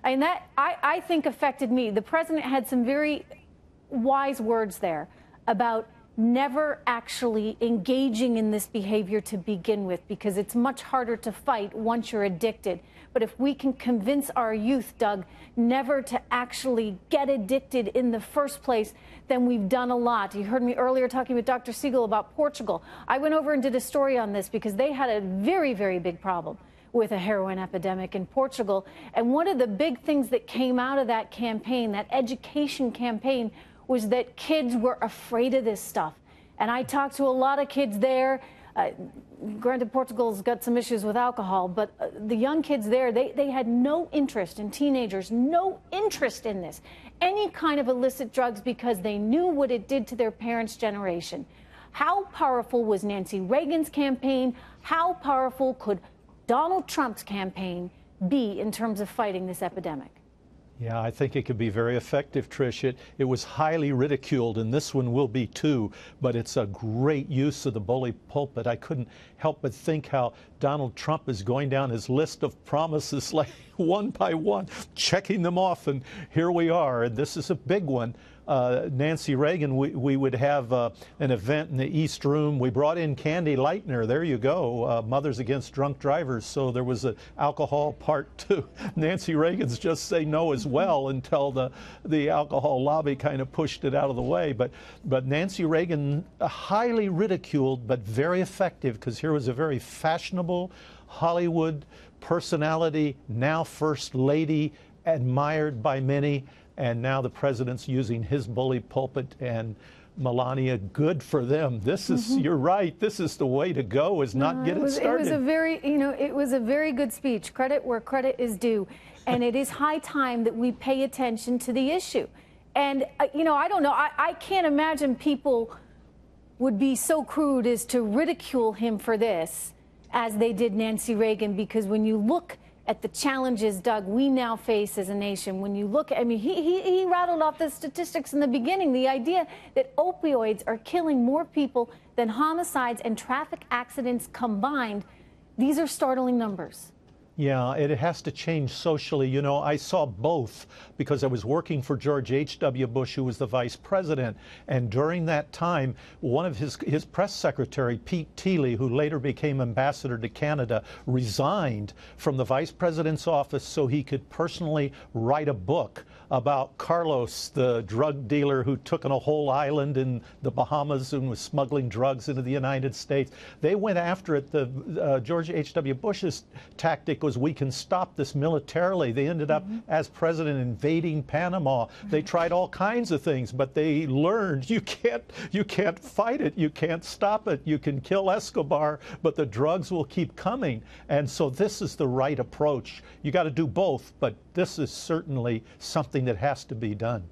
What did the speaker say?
And that, I think, affected me. The president had some very wise words there about never actually engaging in this behavior to begin with, because it's much harder to fight once you're addicted. But if we can convince our youth, Doug, never to actually get addicted in the first place, then we've done a lot. You heard me earlier talking with Dr. Siegel about Portugal. I went over and did a story on this because they had a very, very big problem with a heroin epidemic in Portugal. And one of the big things that came out of that campaign, that education campaign, was that kids were afraid of this stuff. And I talked to a lot of kids there. Granted, Portugal's got some issues with alcohol, but the young kids there, they had no interest in teenagers, no interest in this, any kind of illicit drugs, because they knew what it did to their parents' generation. How powerful was Nancy Reagan's campaign? How powerful could Donald Trump's campaign be in terms of fighting this epidemic? Yeah, I think it could be very effective, Trish. It was highly ridiculed, and this one will be too, but it's a great use of the bully pulpit. I couldn't help but think how Donald Trump is going down his list of promises, like one by one, checking them off, and here we are, and this is a big one. Nancy Reagan, we would have an event in the East Room. We brought in Candy Lightner. There you go, Mothers Against Drunk Drivers. So there was an alcohol part too. Nancy Reagan's Just Say No as well, until the alcohol lobby kind of pushed it out of the way. But Nancy Reagan, highly ridiculed, but very effective, because here was a very fashionable Hollywood personality, now First Lady, admired by many. And now the president's using his bully pulpit, and Melania, good for them. This is, you're right, this is the way to go, is not get it started. It was a very, it was a very good speech. Credit where credit is due. And it is high time that we pay attention to the issue. And, I don't know, I can't imagine people would be so crude as to ridicule him for this as they did Nancy Reagan, because when you look at the challenges, Doug, we now face as a nation. When you look, he rattled off the statistics in the beginning, the idea that opioids are killing more people than homicides and traffic accidents combined. These are startling numbers. Yeah, it has to change socially. I saw both because I was working for George H.W. Bush, who was the vice president. And during that time, one of his press secretary, Pete Teeley, who later became ambassador to Canada, resigned from the vice president's office so he could personally write a book about Carlos, the drug dealer who took on a whole island in the Bahamas and was smuggling drugs into the United States. They went after it. The George H.W. Bush's tactic was, we can stop this militarily. They ended up, as president, invading Panama. They tried all kinds of things, but they learned you can't fight it. You can't stop it. You can kill Escobar, but the drugs will keep coming. And so this is the right approach. You got to do both, but this is certainly something that has to be done.